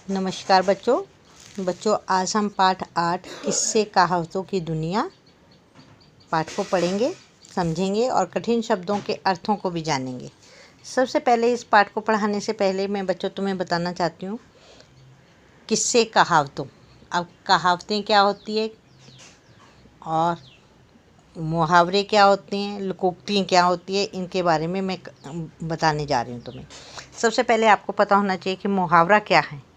नमस्कार बच्चों आज हम पाठ 8 किस्से कहावतों की दुनिया पाठ को पढ़ेंगे, समझेंगे और कठिन शब्दों के अर्थों को भी जानेंगे। सबसे पहले इस पाठ को पढ़ाने से पहले मैं बच्चों तुम्हें बताना चाहती हूँ किस्से कहावतों। अब कहावतें क्या होती है और मुहावरे क्या होते हैं, लोकोक्तियाँ क्या होती है, इनके बारे में मैं बताने जा रही हूँ तुम्हें। सबसे पहले आपको पता होना चाहिए कि मुहावरा क्या है।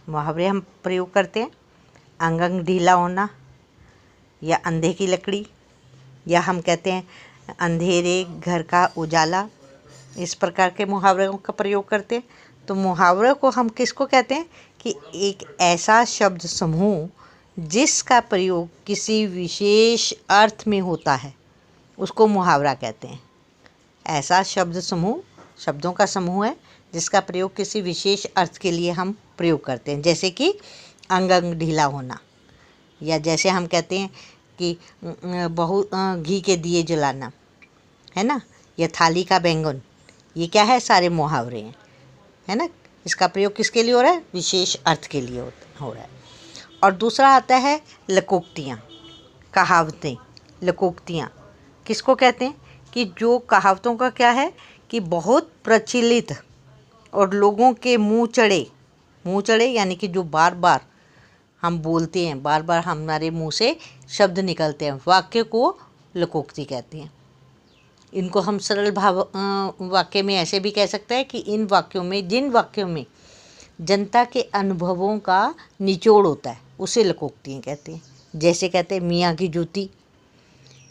मुहावरे हम प्रयोग करते हैं अंग अंग ढीला होना, या अंधे की लकड़ी, या हम कहते हैं अंधेरे घर का उजाला। इस प्रकार के मुहावरों का प्रयोग करते हैं। तो मुहावरों को हम किसको कहते हैं कि एक ऐसा शब्द समूह जिसका प्रयोग किसी विशेष अर्थ में होता है, उसको मुहावरा कहते हैं। ऐसा शब्द समूह शब्दों का समूह है जिसका प्रयोग किसी विशेष अर्थ के लिए हम प्रयोग करते हैं, जैसे कि अंग अंग ढीला होना, या जैसे हम कहते हैं कि घी के दिए जलाना, है ना, या थाली का बैंगन। ये क्या है, सारे मुहावरे हैं, है ना। इसका प्रयोग किसके लिए हो रहा है, विशेष अर्थ के लिए हो रहा है। और दूसरा आता है लोकोक्तियाँ, कहावतें। लोकोक्तियाँ किसको कहते हैं कि जो कहावतों का क्या है कि बहुत प्रचलित और लोगों के मुंह चढ़े यानी कि जो बार बार हम बोलते हैं, बार बार हमारे मुंह से शब्द निकलते हैं, वाक्य को लोकोक्ति कहते हैं। इनको हम सरल वाक्य में ऐसे भी कह सकते हैं कि जिन वाक्यों में जनता के अनुभवों का निचोड़ होता है उसे लोकोक्तियाँ कहते हैं। जैसे कहते हैं मियाँ की जूती,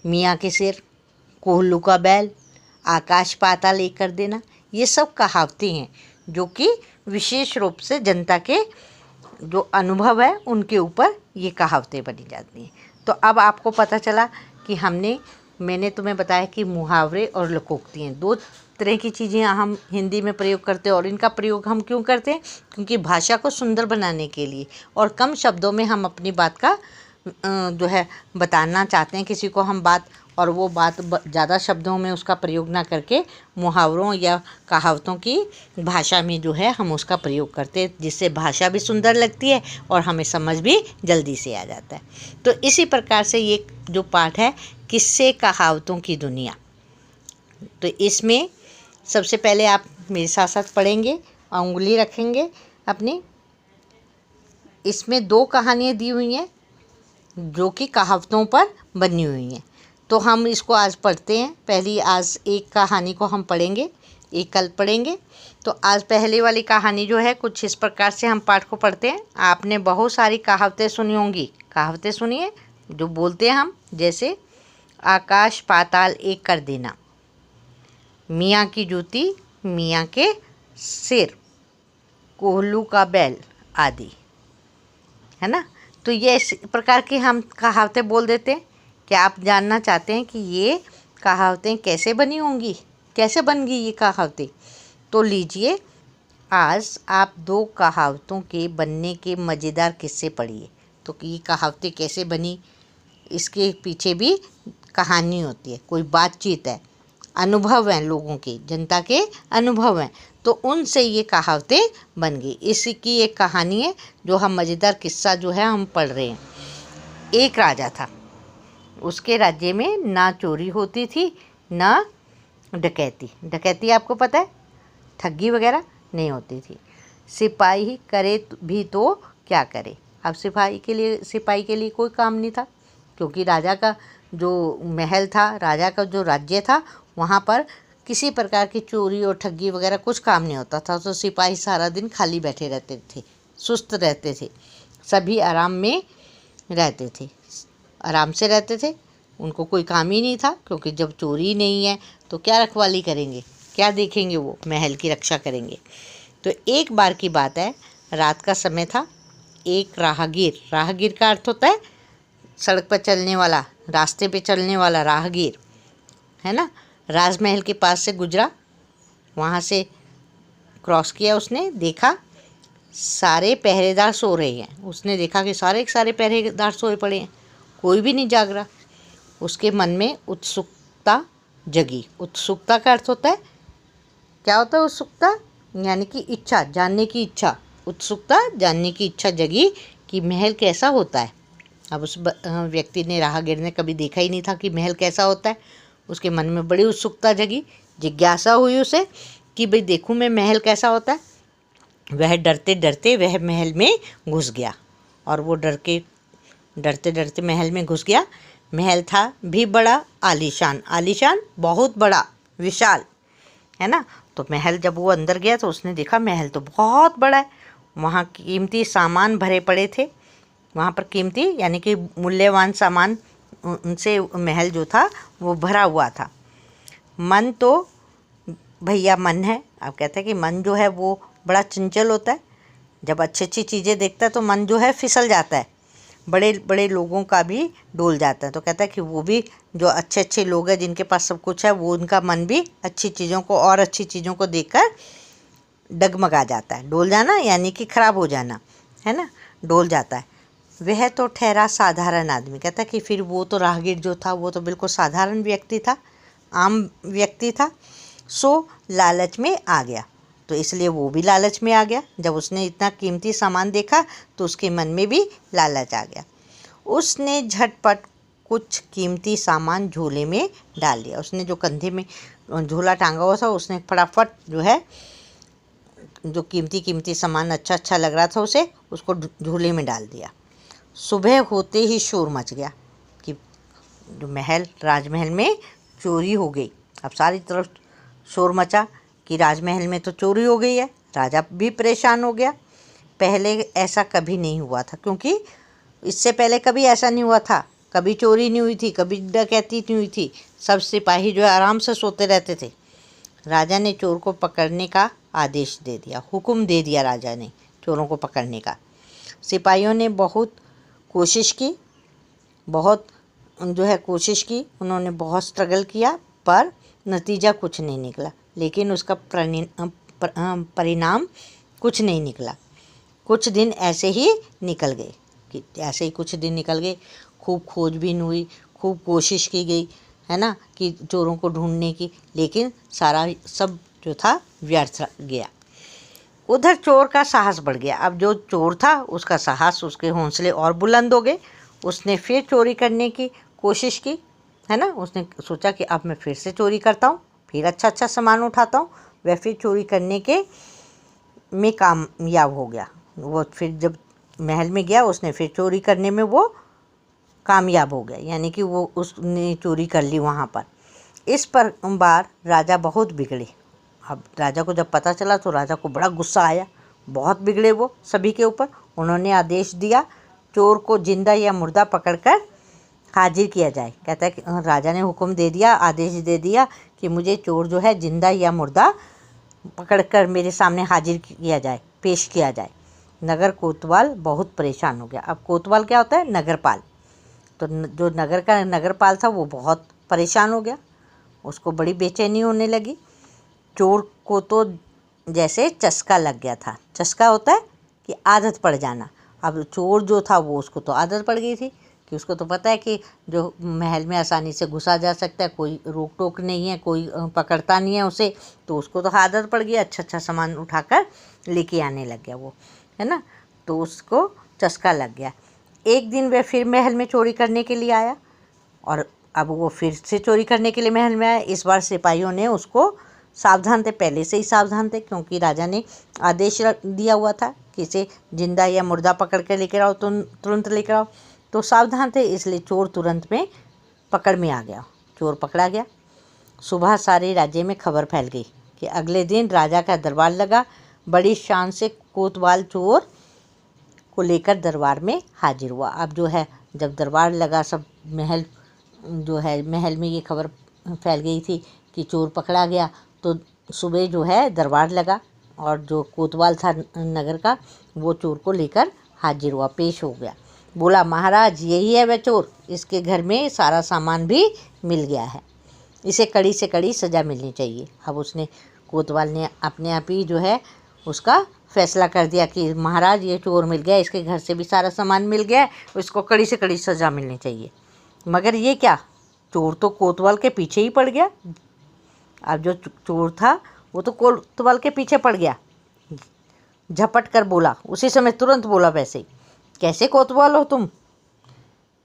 मियाँ के सिर, कोल्हू का बैल, आकाश पाताल एक कर देना। ये सब कहावतें हैं जो कि विशेष रूप से जनता के जो अनुभव है उनके ऊपर ये कहावतें बनी जाती हैं। तो अब आपको पता चला कि मैंने तुम्हें बताया कि मुहावरे और लोकोक्तियाँ दो तरह की चीज़ें हम हिंदी में प्रयोग करते हैं। और इनका प्रयोग हम क्यों करते हैं, क्योंकि भाषा को सुंदर बनाने के लिए और कम शब्दों में हम अपनी बात का जो है बताना चाहते हैं किसी को हम बात, और वो बात ज़्यादा शब्दों में उसका प्रयोग ना करके मुहावरों या कहावतों की भाषा में जो है हम उसका प्रयोग करते हैं, जिससे भाषा भी सुंदर लगती है और हमें समझ भी जल्दी से आ जाता है। तो इसी प्रकार से ये जो पाठ है किस्से कहावतों की दुनिया, तो इसमें सबसे पहले आप मेरे साथ साथ पढ़ेंगे, उंगली रखेंगे अपनी। इसमें 2 कहानियाँ दी हुई हैं जो कि कहावतों पर बनी हुई हैं। तो हम इसको आज पढ़ते हैं। पहली आज एक कहानी को हम पढ़ेंगे, एक कल पढ़ेंगे। तो आज पहले वाली कहानी जो है कुछ इस प्रकार से हम पाठ को पढ़ते हैं। आपने बहुत सारी कहावतें सुनी होंगी, कहावतें सुनिए जो बोलते हैं हम, जैसे आकाश पाताल एक कर देना, मियाँ की जूती, मियाँ के सिर, कोल्हू का बैल आदि, है ना। तो ये इस प्रकार की हम कहावतें बोल देते हैं। क्या आप जानना चाहते हैं कि ये कहावतें कैसे बनी होंगी, कैसे बन गई ये कहावतें? तो लीजिए, आज आप 2 कहावतों के बनने के मज़ेदार किस्से पढ़िए। तो कि ये कहावतें कैसे बनी, इसके पीछे भी कहानी होती है, कोई बातचीत है, अनुभव हैं लोगों के, जनता के अनुभव हैं, तो उनसे ये कहावतें बन गई। इसकी एक कहानी है जो हम मज़ेदार किस्सा जो है हम पढ़ रहे हैं। एक राजा था, उसके राज्य में ना चोरी होती थी ना डकैती आपको पता है, ठगी वगैरह नहीं होती थी। सिपाही करे भी तो क्या करे। अब सिपाही के लिए कोई काम नहीं था, क्योंकि राजा का जो महल था, राजा का जो राज्य था, वहाँ पर किसी प्रकार की चोरी और ठगी वगैरह कुछ काम नहीं होता था। तो सिपाही सारा दिन खाली बैठे रहते थे, सुस्त रहते थे, सभी आराम में रहते थे, आराम से रहते थे, उनको कोई काम ही नहीं था। क्योंकि जब चोरी नहीं है तो क्या रखवाली करेंगे, क्या देखेंगे, वो महल की रक्षा करेंगे। तो एक बार की बात है, रात का समय था। एक राहगीर का अर्थ होता है सड़क पर चलने वाला, रास्ते पे चलने वाला राहगीर, है ना। राजमहल के पास से गुजरा, वहाँ से क्रॉस किया, उसने देखा सारे पहरेदार सो रहे हैं। उसने देखा कि सारे पहरेदार सोए पड़े हैं, कोई भी नहीं जाग रहा। उसके मन में उत्सुकता जगी। उत्सुकता का अर्थ होता है, क्या होता है उत्सुकता, यानी कि इच्छा, जानने की इच्छा, उत्सुकता जानने की इच्छा जगी कि महल कैसा होता है। अब उस व्यक्ति ने, राहगीर ने कभी देखा ही नहीं था कि महल कैसा होता है। उसके मन में बड़ी उत्सुकता जगी, जिज्ञासा हुई उसे कि भाई देखूं मैं महल कैसा होता है। वह डरते डरते वह महल में घुस गया और वो डरते डरते महल में घुस गया। महल था भी बड़ा आलीशान, आलीशान बहुत बड़ा, विशाल, है ना। तो महल जब वो अंदर गया तो उसने देखा महल तो बहुत बड़ा है। वहाँ कीमती सामान भरे पड़े थे। वहाँ पर कीमती यानी कि मूल्यवान सामान, उनसे महल जो था वो भरा हुआ था। मन तो भैया मन है। अब कहते हैं कि मन जो है वो बड़ा चंचल होता है। जब अच्छी अच्छी चीज़ें देखता है तो मन जो है फिसल जाता है, बड़े बड़े लोगों का भी डोल जाता है। तो कहता है कि वो भी जो अच्छे अच्छे लोग हैं जिनके पास सब कुछ है, वो उनका मन भी अच्छी चीज़ों को और अच्छी चीज़ों को देखकर डगमगा जाता है। डोल जाना यानी कि ख़राब हो जाना, है ना, डोल जाता है। वह तो ठहरा साधारण आदमी। कहता है कि फिर वो तो राहगीर जो था वो तो बिल्कुल साधारण व्यक्ति था, आम व्यक्ति था। सो लालच में आ गया, तो इसलिए वो भी लालच में आ गया। जब उसने इतना कीमती सामान देखा तो उसके मन में भी लालच आ गया। उसने झटपट कुछ कीमती सामान झोले में डाल दिया। उसने जो कंधे में झोला टांगा हुआ था, उसने फटाफट जो है जो कीमती सामान अच्छा अच्छा लग रहा था उसे, उसको झोले में डाल दिया। सुबह होते ही शोर मच गया कि जो राजमहल में चोरी हो गई। अब सारी तरफ शोर मचा कि राजमहल में तो चोरी हो गई है। राजा भी परेशान हो गया। पहले ऐसा कभी नहीं हुआ था, क्योंकि इससे पहले कभी ऐसा नहीं हुआ था। कभी चोरी नहीं हुई थी, कभी डकैती नहीं हुई थी। सब सिपाही जो है आराम से सोते रहते थे। राजा ने चोर को पकड़ने का आदेश दे दिया, हुक्म दे दिया राजा ने चोरों को पकड़ने का। सिपाहियों ने बहुत कोशिश की, कोशिश की, उन्होंने बहुत स्ट्रगल किया, पर नतीजा कुछ नहीं निकला। लेकिन उसका परिणाम कुछ नहीं निकला। कुछ दिन ऐसे ही निकल गए, खूब खोजबीन हुई, खूब कोशिश की गई, है ना, कि चोरों को ढूंढने की, लेकिन सब जो था व्यर्थ गया। उधर चोर का साहस बढ़ गया। अब जो चोर था उसका साहस, उसके हौसले और बुलंद हो गए। उसने फिर चोरी करने की कोशिश की, है ना। उसने सोचा कि अब मैं फिर से चोरी करता हूँ, फिर अच्छा अच्छा सामान उठाता हूँ। वह फिर चोरी करने के में कामयाब हो गया। वो फिर जब महल में गया, उसने फिर चोरी करने में वो कामयाब हो गया, यानी कि वो उसने चोरी कर ली वहाँ पर। इस पर बार राजा बहुत बिगड़े। अब राजा को जब पता चला तो राजा को बड़ा गुस्सा आया। बहुत बिगड़े वो सभी के ऊपर। उन्होंने आदेश दिया चोर को जिंदा या मुर्दा पकड़कर हाजिर किया जाए। कहता है कि राजा ने हुक्म दे दिया, आदेश दे दिया कि मुझे चोर जो है जिंदा या मुर्दा पकड़कर मेरे सामने हाजिर किया जाए, पेश किया जाए। नगर कोतवाल बहुत परेशान हो गया। अब कोतवाल क्या होता है? नगरपाल। तो जो नगर का नगरपाल था वो बहुत परेशान हो गया, उसको बड़ी बेचैनी होने लगी। चोर को तो जैसे चस्का लग गया था। चस्का होता है कि आदत पड़ जाना। अब चोर जो था वो, उसको तो आदत पड़ गई थी कि उसको तो पता है कि जो महल में आसानी से घुसा जा सकता है, कोई रोक टोक नहीं है, कोई पकड़ता नहीं है उसे, तो उसको तो आदत पड़ गई। अच्छा अच्छा सामान उठाकर लेके आने लग गया वो, है ना। तो उसको चस्का लग गया। एक दिन वह फिर महल में चोरी करने के लिए आया, और अब वो फिर से चोरी करने के लिए महल में आया। इस बार सिपाहियों ने उसको सावधान थे, पहले से ही सावधान थे, क्योंकि राजा ने आदेश दिया हुआ था कि इसे जिंदा या मुर्दा पकड़ के लेकर आओ, तुरंत लेकर आओ। तो सावधान थे, इसलिए चोर तुरंत में पकड़ में आ गया। चोर पकड़ा गया। सुबह सारे राज्य में खबर फैल गई कि अगले दिन राजा का दरबार लगा। बड़ी शान से कोतवाल चोर को लेकर दरबार में हाजिर हुआ। अब जो है जब दरबार लगा, सब महल में ये खबर फैल गई थी कि चोर पकड़ा गया। तो सुबह जो है दरबार लगा, और जो कोतवाल था नगर का, वो चोर को लेकर हाजिर हुआ, पेश हो गया। बोला, महाराज यही है वह चोर, इसके घर में सारा सामान भी मिल गया है, इसे कड़ी से कड़ी सज़ा मिलनी चाहिए। अब कोतवाल ने अपने आप ही जो है उसका फैसला कर दिया कि महाराज ये चोर मिल गया, इसके घर से भी सारा सामान मिल गया, इसको कड़ी से कड़ी सज़ा मिलनी चाहिए। मगर ये क्या, चोर तो कोतवाल के पीछे ही पड़ गया। अब जो चोर था वो तो कोतवाल के पीछे पड़ गया। झपट कर बोला, उसी समय तुरंत बोला वैसे ही, कैसे कोतवाल हो तुम,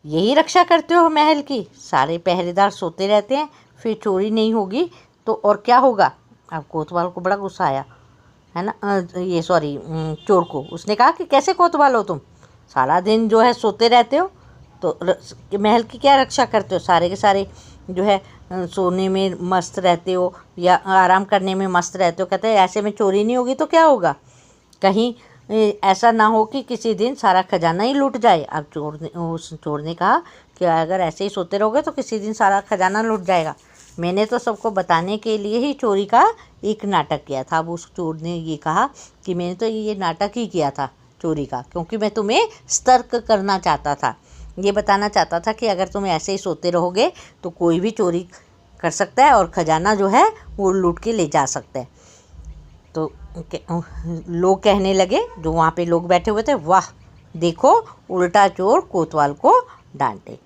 यही रक्षा करते हो महल की, सारे पहरेदार सोते रहते हैं, फिर चोरी नहीं होगी तो और क्या होगा। अब कोतवाल को बड़ा गुस्सा आया, है ना, ये सॉरी चोर को। उसने कहा कि कैसे कोतवाल हो तुम, सारा दिन जो है सोते रहते हो, तो महल की क्या रक्षा करते हो, सारे के सारे जो है सोने में मस्त रहते हो या आराम करने में मस्त रहते हो। कहते हैं ऐसे में चोरी नहीं होगी तो क्या होगा, कहीं ऐसा ना हो कि किसी दिन सारा खजाना ही लूट जाए। अब उस चोर ने कहा कि अगर ऐसे ही सोते रहोगे तो किसी दिन सारा खजाना लूट जाएगा, मैंने तो सबको बताने के लिए ही चोरी का एक नाटक किया था। अब उस चोर ने ये कहा कि मैंने तो ये नाटक ही किया था चोरी का, क्योंकि मैं तुम्हें सतर्क करना चाहता था, ये बताना चाहता था कि अगर तुम ऐसे ही सोते रहोगे तो कोई भी चोरी कर सकता है और ख़जाना जो है वो लूट के ले जा सकता है। तो लोग कहने लगे, जो वहाँ पे लोग बैठे हुए थे, वाह देखो उल्टा चोर कोतवाल को डांटे।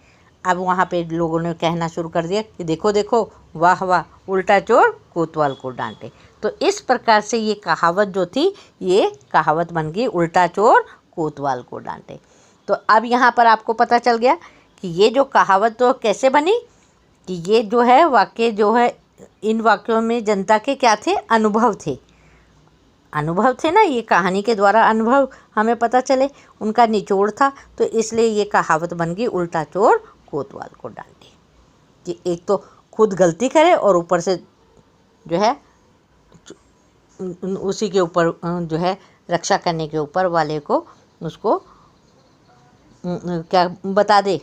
अब वहाँ पे लोगों ने कहना शुरू कर दिया कि देखो देखो वाह वाह उल्टा चोर कोतवाल को डांटे। तो इस प्रकार से ये कहावत जो थी, ये कहावत बन गई उल्टा चोर कोतवाल को डांटे। तो अब यहाँ पर आपको पता चल गया कि ये जो कहावत तो कैसे बनी, कि ये जो है वाक्य जो है, इन वाक्यों में जनता के क्या थे, अनुभव थे, अनुभव थे ना, ये कहानी के द्वारा अनुभव हमें पता चले, उनका निचोड़ था। तो इसलिए ये कहावत बन गई उल्टा चोर कोतवाल को डांटे, कि एक तो खुद गलती करे और ऊपर से जो है उसी के ऊपर जो है रक्षा करने के ऊपर वाले को उसको क्या बता दे,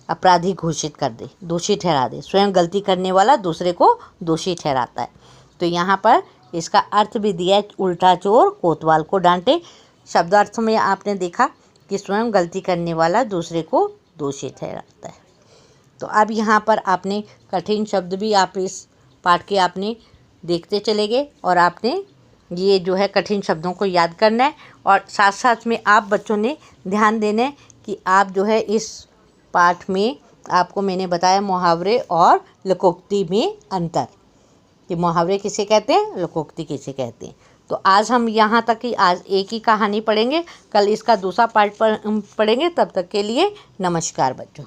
अपराधी घोषित कर दे, दोषी ठहरा दे। स्वयं गलती करने वाला दूसरे को दोषी ठहराता है। तो यहाँ पर इसका अर्थ भी दिया है, उल्टा चोर कोतवाल को डांटे। शब्दार्थ में आपने देखा कि स्वयं गलती करने वाला दूसरे को दोषी ठहराता है। तो अब यहाँ पर आपने कठिन शब्द भी आप इस पाठ के आपने देखते चले गए, और आपने ये जो है कठिन शब्दों को याद करना है, और साथ साथ में आप बच्चों ने ध्यान देना है कि आप जो है इस पाठ में आपको मैंने बताया मुहावरे और लोकोक्ति में अंतर, कि मुहावरे किसे कहते हैं, लोकोक्ति किसे कहते हैं। तो आज हम यहाँ तक ही, आज एक ही कहानी पढ़ेंगे, कल इसका दूसरा पार्ट पढ़ेंगे। तब तक के लिए नमस्कार बच्चों।